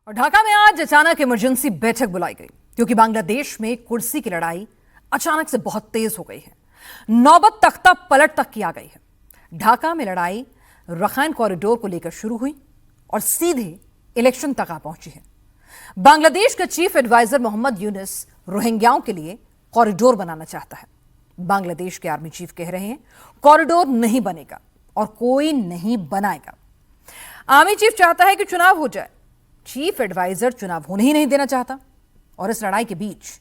और ढाका में आज अचानक इमरजेंसी बैठक बुलाई गई क्योंकि बांग्लादेश में कुर्सी की लड़ाई अचानक से बहुत तेज हो गई है। नौबत तख्ता पलट तक की आ गई है। ढाका में लड़ाई रखाइन कॉरिडोर को लेकर शुरू हुई और सीधे इलेक्शन तक आ पहुंची है। बांग्लादेश का चीफ एडवाइजर मोहम्मद यूनुस रोहिंग्याओं के लिए कॉरिडोर बनाना चाहता है। बांग्लादेश के आर्मी चीफ कह रहे हैं कॉरिडोर नहीं बनेगा और कोई नहीं बनाएगा। आर्मी चीफ चाहता है कि चुनाव हो जाए। चीफ एडवाइजर चुनाव होने ही नहीं देना चाहता और इस लड़ाई के बीच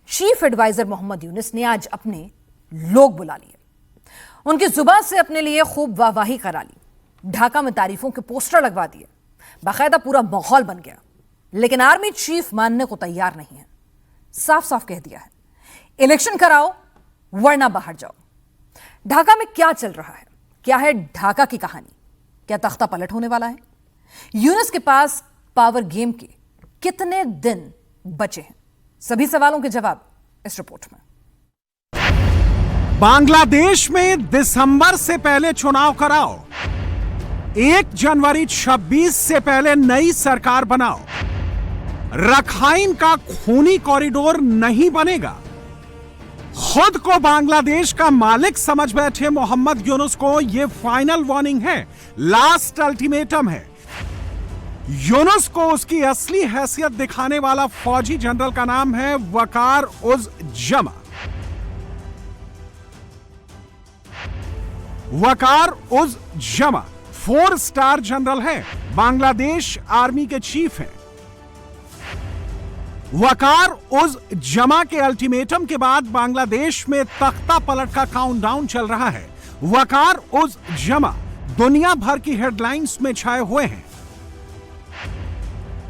चीफ एडवाइजर मोहम्मद यूनुस ने आज अपने लोग बुला लिए। उनकी जुबान से अपने लिए खूब वाहवाही करा ली। ढाका में तारीफों के पोस्टर लगवा दिए। बाकायदा पूरा माहौल बन गया। लेकिन आर्मी चीफ मानने को तैयार नहीं है। साफ साफ कह दिया है इलेक्शन कराओ वरना बाहर जाओ। ढाका में क्या चल रहा है? क्या है ढाका की कहानी? क्या तख्ता पलट होने वाला है? यूनुस के पास पावर गेम के कितने दिन बचे हैं? सभी सवालों के जवाब इस रिपोर्ट में। बांग्लादेश में दिसंबर से पहले चुनाव कराओ, 1 जनवरी 26 से पहले नई सरकार बनाओ, रखाइन का खूनी कॉरिडोर नहीं बनेगा। खुद को बांग्लादेश का मालिक समझ बैठे मोहम्मद यूनुस को यह फाइनल वार्निंग है, लास्ट अल्टीमेटम है। यूनुस को उसकी असली हैसियत दिखाने वाला फौजी जनरल का नाम है वकार उज जमा। वकार उज जमा 4 स्टार जनरल है, बांग्लादेश आर्मी के चीफ हैं। वकार उज जमा के अल्टीमेटम के बाद बांग्लादेश में तख्ता पलट का काउंटडाउन चल रहा है। वकार उज जमा दुनिया भर की हेडलाइंस में छाए हुए हैं।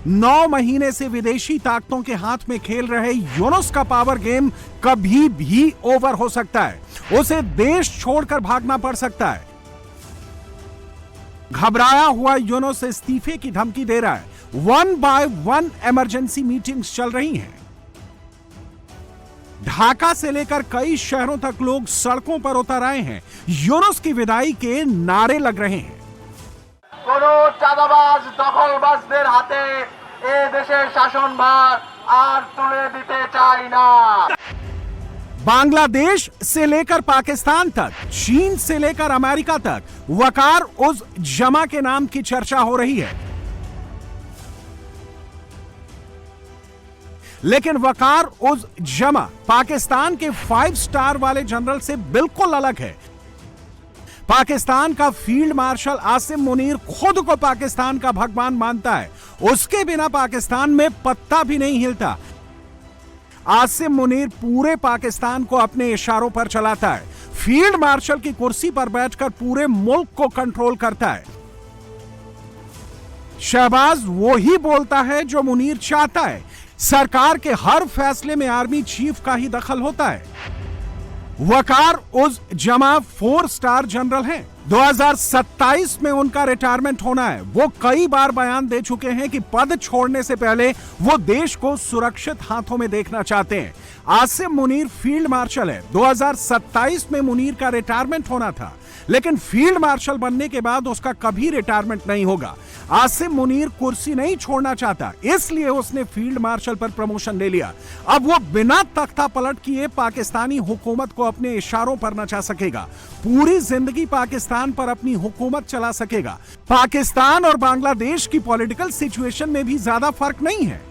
9 महीने से विदेशी ताकतों के हाथ में खेल रहे यूनुस का पावर गेम कभी भी ओवर हो सकता है। उसे देश छोड़कर भागना पड़ सकता है। घबराया हुआ यूनुस इस्तीफे की धमकी दे रहा है। 1 बाय 1 इमरजेंसी मीटिंग्स चल रही हैं। ढाका से लेकर कई शहरों तक लोग सड़कों पर उतर आए हैं। यूनुस की विदाई के नारे लग रहे हैं। কোনো চাঁদাবাজ দখলবাজদের হাতে এ দেশের শাসনভার আর তুলে দিতে চাই না। बांग्लादेश से लेकर पाकिस्तान तक, चीन से लेकर अमेरिका तक वकार उज जमा के नाम की चर्चा हो रही है। लेकिन वकार उज जमा पाकिस्तान के 5 स्टार वाले जनरल से बिल्कुल अलग है। पाकिस्तान का फील्ड मार्शल आसिम मुनीर खुद को पाकिस्तान का भगवान मानता है। उसके बिना पाकिस्तान में पत्ता भी नहीं हिलता। आसिम मुनीर पूरे पाकिस्तान को अपने इशारों पर चलाता है। फील्ड मार्शल की कुर्सी पर बैठकर पूरे मुल्क को कंट्रोल करता है। शहबाज वो ही बोलता है जो मुनीर चाहता है। सरकार के हर फैसले में आर्मी चीफ का ही दखल होता है। वकार उज जमा 4 स्टार जनरल हैं। 2027 में उनका रिटायरमेंट होना है। वो कई बार बयान दे चुके हैं कि पद छोड़ने से पहले वो देश को सुरक्षित हाथों में देखना चाहते हैं। आसिम मुनीर फील्ड मार्शल है। 2027 में मुनीर का रिटायरमेंट होना था, लेकिन फील्ड मार्शल बनने के बाद उसका कभी रिटायरमेंट नहीं होगा। आसिम मुनीर कुर्सी नहीं छोड़ना चाहता, इसलिए उसने फील्ड मार्शल पर प्रमोशन ले लिया। अब वो बिना तख्ता पलट किए पाकिस्तानी हुकूमत को अपने इशारों पर नचा सकेगा। पूरी जिंदगी पाकिस्तान पर अपनी हुकूमत चला सकेगा। पाकिस्तान और बांग्लादेश की पॉलिटिकल सिचुएशन में भी ज्यादा फर्क नहीं है।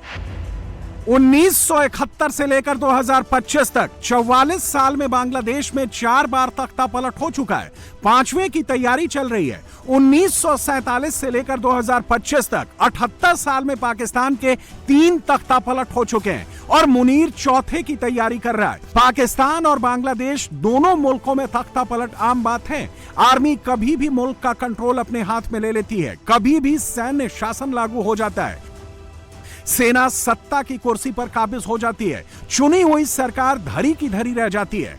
1971 से लेकर 2025 तक 44 साल में बांग्लादेश में 4 बार तख्ता पलट हो चुका है। 5वें की तैयारी चल रही है। 1947 से लेकर 2025 तक 78 साल में पाकिस्तान के 3 तख्ता पलट हो चुके हैं और मुनीर 4थे की तैयारी कर रहा है। पाकिस्तान और बांग्लादेश दोनों मुल्कों में तख्ता पलट आम बात है। आर्मी कभी भी मुल्क का कंट्रोल अपने हाथ में ले लेती है, कभी भी सैन्य शासन लागू हो जाता है। सेना सत्ता की कुर्सी पर काबिज हो जाती है। चुनी हुई सरकार धरी की धरी रह जाती है।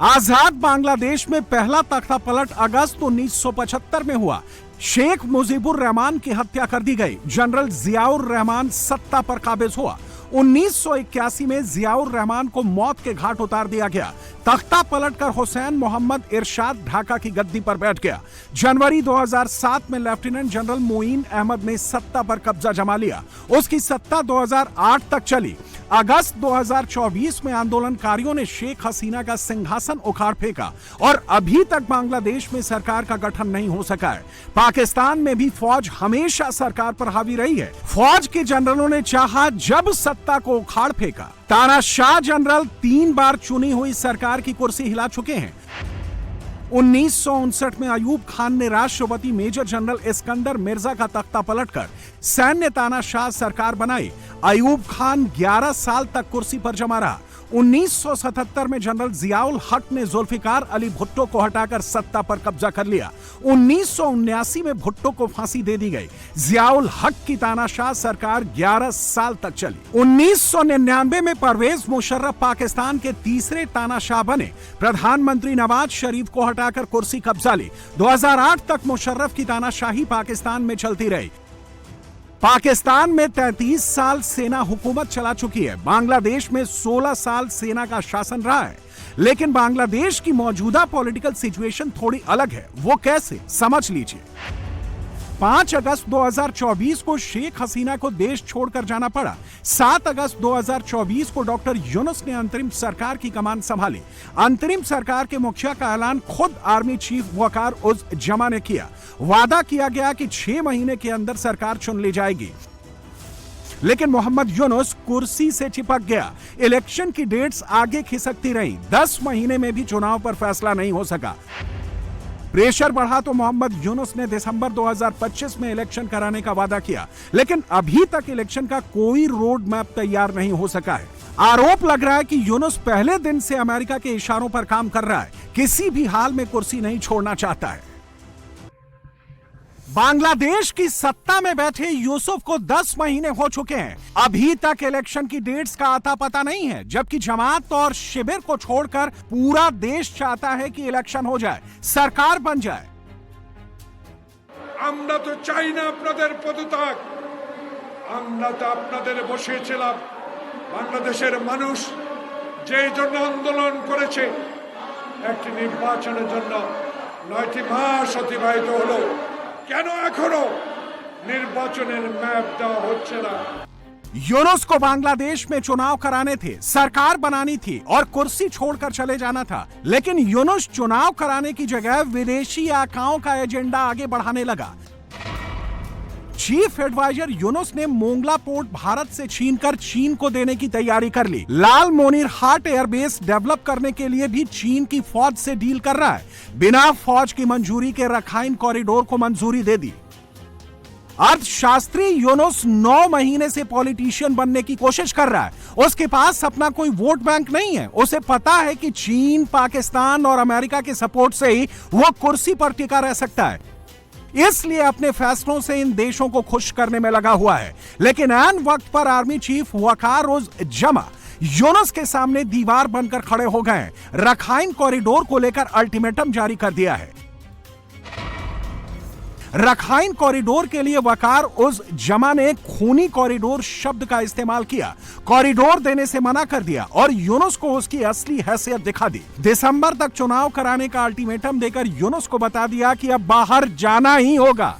आजाद बांग्लादेश में पहला तख्ता पलट अगस्त 1975 में हुआ। शेख मुजीबुर रहमान की हत्या कर दी गई। जनरल जियाउर रहमान सत्ता पर काबिज हुआ। 1981 में जियाउर रहमान को मौत के घाट उतार दिया गया। तख्ता पलटकर हुसैन मोहम्मद इरशाद ढाका की गद्दी पर बैठ गया। जनवरी 2007 में लेफ्टिनेंट जनरल मोइन अहमद ने सत्ता पर कब्जा जमा लिया। उसकी सत्ता 2008 तक चली। अगस्त 2024 में आंदोलनकारियों ने शेख हसीना का सिंहासन उखाड़ फेंका और अभी तक बांग्लादेश में सरकार का गठन नहीं हो सका है। पाकिस्तान में भी फौज हमेशा सरकार पर हावी रही है। फौज के जनरलों ने चाहा जब सत्ता को उखाड़ फेंका। तानाशाह जनरल 3 बार चुनी हुई सरकार की कुर्सी हिला चुके हैं। 1959 में अयूब खान ने राष्ट्रपति मेजर जनरल इस्कंदर मिर्जा का तख्ता पलटकर सैन्य तानाशाह सरकार बनाई। अयूब खान 11 साल तक कुर्सी पर जमा रहा। 1977 में जनरल जियाउल हक ने जुल्फिकार अली भुट्टो को हटाकर सत्ता पर कब्जा कर लिया। 1979 में भुट्टो को फांसी दे दी गई। जियाउल हक की तानाशाह सरकार 11 साल तक चली। 1999 में परवेज मुशर्रफ पाकिस्तान के तीसरे तानाशाह बने। प्रधानमंत्री नवाज शरीफ को हटाकर कुर्सी कब्जा ली। 2008 तक मुशर्रफ की तानाशाही पाकिस्तान में चलती रही। पाकिस्तान में 33 साल सेना हुकूमत चला चुकी है। बांग्लादेश में 16 साल सेना का शासन रहा है। लेकिन बांग्लादेश की मौजूदा पॉलिटिकल सिचुएशन थोड़ी अलग है। वो कैसे, समझ लीजिए। 5 अगस्त 2024 को शेख हसीना को देश छोड़कर जाना पड़ा। 7 अगस्त 2024 को डॉक्टर यूनुस ने अंतरिम सरकार की कमान संभाली। अंतरिम सरकार के मुखिया का ऐलान खुद आर्मी चीफ वकार उज जमा ने किया। वादा किया गया कि 6 महीने के अंदर सरकार चुन ली जाएगी, लेकिन मोहम्मद यूनुस कुर्सी से चिपक गया। इलेक्शन की डेट्स आगे खिसकती रही। 10 महीने में भी चुनाव पर फैसला नहीं हो सका। प्रेशर बढ़ा तो मोहम्मद यूनुस ने दिसंबर 2025 में इलेक्शन कराने का वादा किया, लेकिन अभी तक इलेक्शन का कोई रोड मैप तैयार नहीं हो सका है। आरोप लग रहा है कि यूनुस पहले दिन से अमेरिका के इशारों पर काम कर रहा है। किसी भी हाल में कुर्सी नहीं छोड़ना चाहता है। बांग्लादेश की सत्ता में बैठे यूसुफ को 10 महीने हो चुके हैं। अभी तक इलेक्शन की डेट्स का आता पता नहीं है, जबकि जमात और शिविर को छोड़कर पूरा देश चाहता है कि इलेक्शन हो जाए, सरकार बन जाए। আমরা তো চাই না আপনাদের পদত্যাগ, আমরা তো আপনাদের বসিয়েছিলাম। বাংলাদেশের মানুষ যেই জন্য আন্দোলন করেছে, একটি নির্বাচনের জন্য 9টি মাস অতিবাহিত হলো। কেন এখনো নির্বাচনের ম্যাপ দেওয়া হচ্ছে না? यूनुस को बांग्लादेश में चुनाव कराने थे, सरकार बनानी थी और कुर्सी छोड़कर चले जाना था। लेकिन यूनुस चुनाव कराने की जगह विदेशी आकाओं का एजेंडा आगे बढ़ाने लगा। चीफ एडवाइजर यूनुस ने मोंगला पोर्ट भारत से छीनकर चीन को देने की तैयारी कर ली। लाल मोनीर हाट एयरबेस डेवलप करने के लिए भी चीन की फौज से डील कर रहा है। बिना फौज की मंजूरी के रखाइन कॉरिडोर को मंजूरी दे दी। अर्थशास्त्री यूनुस 9 महीने से पॉलिटिशियन बनने की कोशिश कर रहा है। उसके पास अपना कोई वोट बैंक नहीं है। उसे पता है कि चीन, पाकिस्तान और अमेरिका के सपोर्ट से ही वो कुर्सी पर टिका रह सकता है, इसलिए अपने फैसलों से इन देशों को खुश करने में लगा हुआ है। लेकिन ऐन वक्त पर आर्मी चीफ वकार उज जमा यूनुस के सामने दीवार बनकर खड़े हो गए हैं। रखाइन कॉरिडोर को लेकर अल्टीमेटम जारी कर दिया है। रखाइन कॉरिडोर के लिए वकार उज जमा ने खूनी कॉरिडोर शब्द का इस्तेमाल किया। कॉरिडोर देने से मना कर दिया और यूनुस को उसकी असली हैसियत दिखा दी। दिसंबर तक चुनाव कराने का अल्टीमेटम देकर यूनुस को बता दिया कि अब बाहर जाना ही होगा।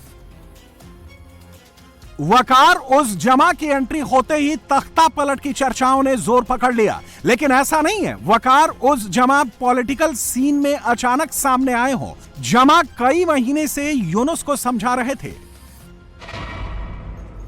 वकार उज जमा की एंट्री होते ही तख्ता पलट की चर्चाओं ने जोर पकड़ लिया, लेकिन ऐसा नहीं है वकार उज जमा पॉलिटिकल सीन में अचानक सामने आए हों। जमा कई महीने से यूनुस को समझा रहे थे।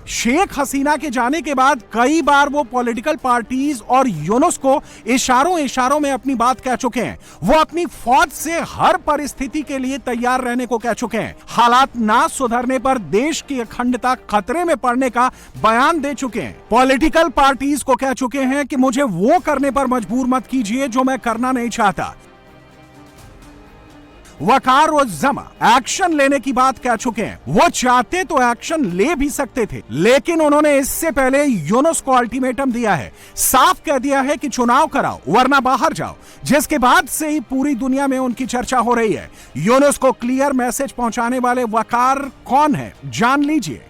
शेख हसीना के जाने के बाद कई बार वो पॉलिटिकल पार्टीज और यूनुस को इशारों में अपनी बात कह चुके हैं। वो अपनी फौज से हर परिस्थिति के लिए तैयार रहने को कह चुके हैं। हालात ना सुधरने पर देश की अखंडता खतरे में पड़ने का बयान दे चुके हैं। पॉलिटिकल पार्टीज को कह चुके हैं कि मुझे वो करने पर मजबूर मत कीजिए जो मैं करना नहीं चाहता। वकार उज जमा एक्शन लेने की बात कह चुके हैं। वो चाहते तो एक्शन ले भी सकते थे, लेकिन उन्होंने इससे पहले यूनुस को अल्टीमेटम दिया है। साफ कह दिया है कि चुनाव कराओ वरना बाहर जाओ, जिसके बाद से ही पूरी दुनिया में उनकी चर्चा हो रही है। यूनुस को क्लियर मैसेज पहुंचाने वाले वकार कौन है, जान लीजिए।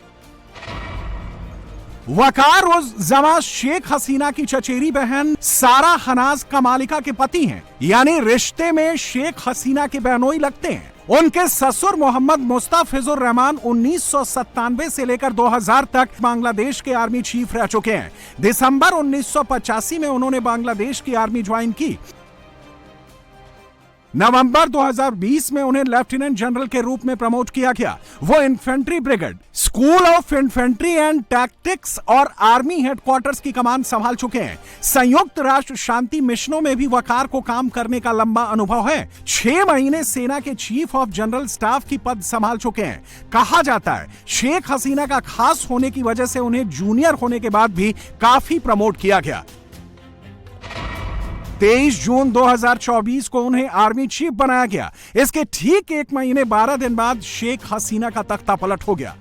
वकार उस जमा शेख हसीना की चचेरी बहन सारा हनाज कमालिका के पति हैं, यानी रिश्ते में शेख हसीना के बहनोई लगते हैं। उनके ससुर मोहम्मद मुस्तफिजुर रहमान 1997 से लेकर 2000 तक बांग्लादेश के आर्मी चीफ रह चुके हैं। दिसंबर 1985 में उन्होंने बांग्लादेश की आर्मी ज्वाइन की। नवंबर 2020 में उन्हें लेफ्टिनेंट जनरल के रूप में प्रमोट किया गया। वो infantry brigade, school of infantry and tactics और आर्मी हेडक्वार्टर्स की कमान संभाल चुके हैं। संयुक्त राष्ट्र शांति मिशनों में भी वकार को काम करने का लंबा अनुभव है। 6 महीने सेना के चीफ ऑफ जनरल स्टाफ की पद संभाल चुके हैं। कहा जाता है शेख हसीना का खास होने की वजह से उन्हें जूनियर होने के बाद भी काफी प्रमोट किया गया। 23 जून 2024 को उन्हें आर्मी चीफ बनाया गया। इसके ठीक 1 महीने 12 दिन बाद शेख हसीना का तख्ता पलट हो गया।